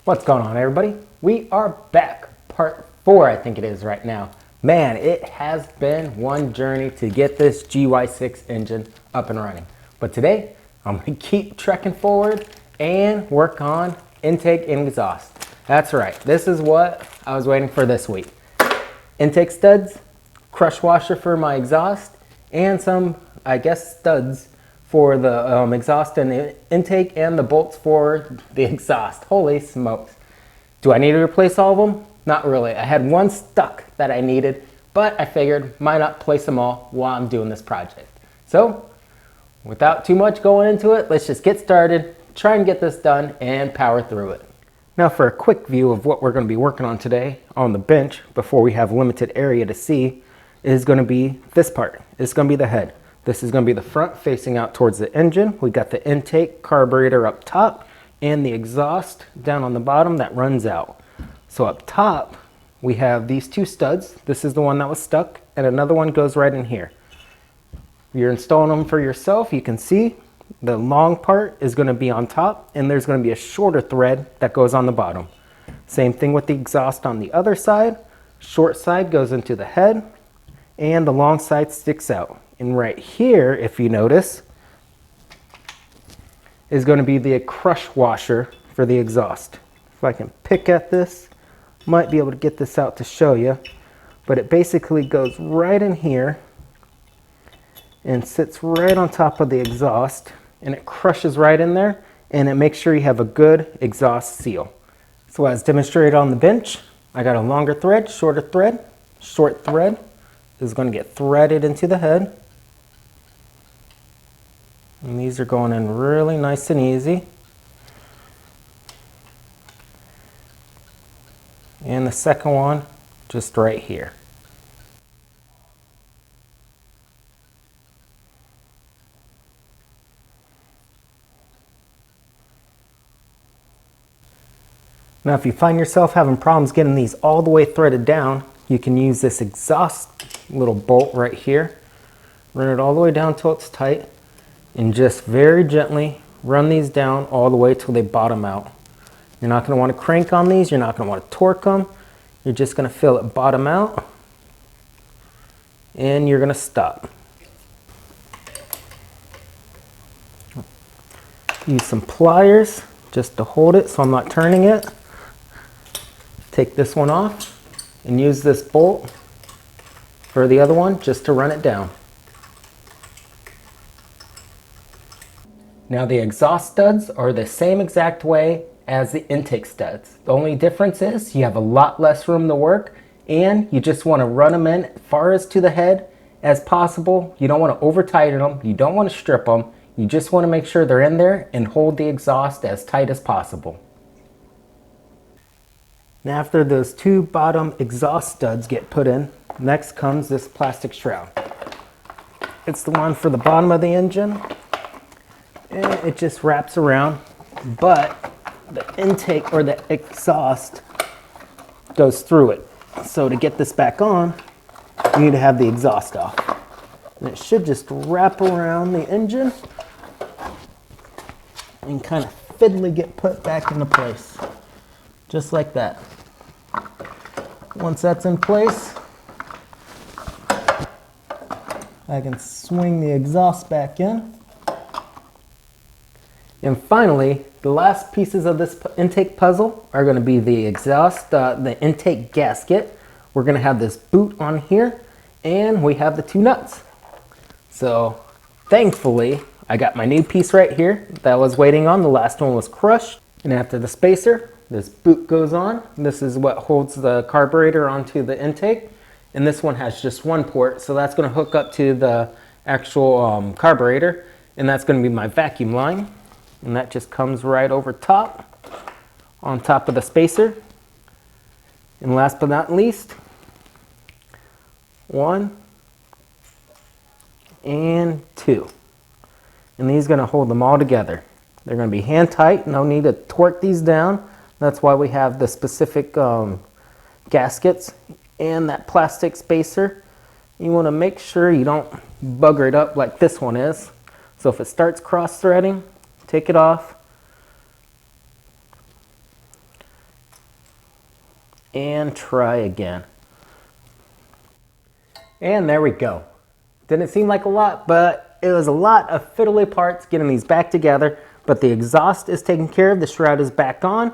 What's going on, everybody? We are back, part 4 I think it is right now. Man, it has been one journey to get this GY6 engine up and running. But today, I'm going to keep trekking forward and work on intake and exhaust. That's right, this is what I was waiting for this week. Intake studs, crush washer for my exhaust, and some, I guess, studs for the exhaust and the intake, and the bolts for the exhaust. Holy smokes. Do I need to replace all of them? Not really. I had one stuck that I needed, but I figured why not place them all while I'm doing this project. So, without too much going into it, let's just get started, try and get this done, and power through it. Now for a quick view of what we're going to be working on today on the bench before we have limited area to see is going to be this part. It's going to be the head. This is going to be the front facing out towards the engine. We got the intake carburetor up top and the exhaust down on the bottom that runs out. So up top we have these two studs. This is the one that was stuck, and another one goes right in here. If you're installing them for yourself, you can see the long part is going to be on top, and there's going to be a shorter thread that goes on the bottom. Same thing with the exhaust on the other side. Short side goes into the head and the long side sticks out. And right here, if you notice, is going to be the crush washer for the exhaust. If I can pick at this, might be able to get this out to show you, but it basically goes right in here and sits right on top of the exhaust, and it crushes right in there, and it makes sure you have a good exhaust seal. So as demonstrated on the bench, I got a longer thread, shorter thread. Short thread is going to get threaded into the head. And these are going in really nice and easy. And the second one, just right here. Now if you find yourself having problems getting these all the way threaded down, you can use this exhaust little bolt right here. Run it all the way down till it's tight, and just very gently run these down all the way till they bottom out. You're not going to want to crank on these, you're not going to want to torque them. You're just going to feel it bottom out, and you're going to stop. Use some pliers just to hold it so I'm not turning it. Take this one off and use this bolt for the other one just to run it down. Now the exhaust studs are the same exact way as the intake studs. The only difference is you have a lot less room to work, and you just want to run them in as far as to the head as possible. You don't want to over tighten them, you don't want to strip them, you just want to make sure they're in there and hold the exhaust as tight as possible. Now after those two bottom exhaust studs get put in, next comes this plastic shroud. It's the one for the bottom of the engine, and it just wraps around, but the intake or the exhaust goes through it. So to get this back on, you need to have the exhaust off. And it should just wrap around the engine and kind of fiddly get put back into place, just like that. Once that's in place, I can swing the exhaust back in. And finally, the last pieces of this intake puzzle are going to be the exhaust, the intake gasket. We're going to have this boot on here, and we have the two nuts. So thankfully, I got my new piece right here that I was waiting on. The last one was crushed. And after the spacer, this boot goes on. This is what holds the carburetor onto the intake. And this one has just one port, so that's going to hook up to the actual carburetor. And that's going to be my vacuum line. And that just comes right over top, on top of the spacer. And last but not least, 1 and 2. And these are going to hold them all together. They're going to be hand tight, no need to torque these down. That's why we have the specific gaskets and that plastic spacer. You want to make sure you don't bugger it up like this one is. So if it starts cross-threading, take it off, and try again. And there we go. Didn't seem like a lot, but it was a lot of fiddly parts getting these back together. But the exhaust is taken care of, the shroud is back on,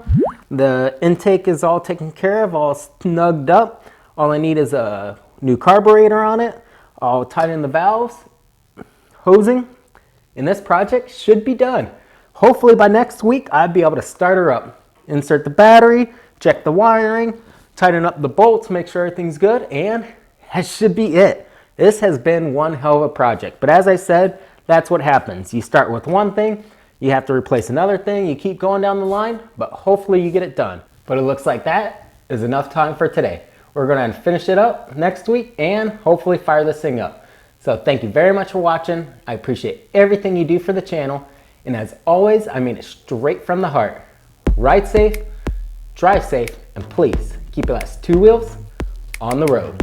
the intake is all taken care of, all snugged up. All I need is a new carburetor on it. I'll tighten the valves, hosing, and this project should be done. Hopefully by next week, I'll be able to start her up. Insert the battery, check the wiring, tighten up the bolts, make sure everything's good, and that should be it. This has been one hell of a project, but as I said, that's what happens. You start with one thing, you have to replace another thing, you keep going down the line, but hopefully you get it done. But it looks like that is enough time for today. We're gonna finish it up next week and hopefully fire this thing up. So thank you very much for watching. I appreciate everything you do for the channel. And as always, I mean it straight from the heart. Ride safe, drive safe, and please keep your last 2 wheels on the road.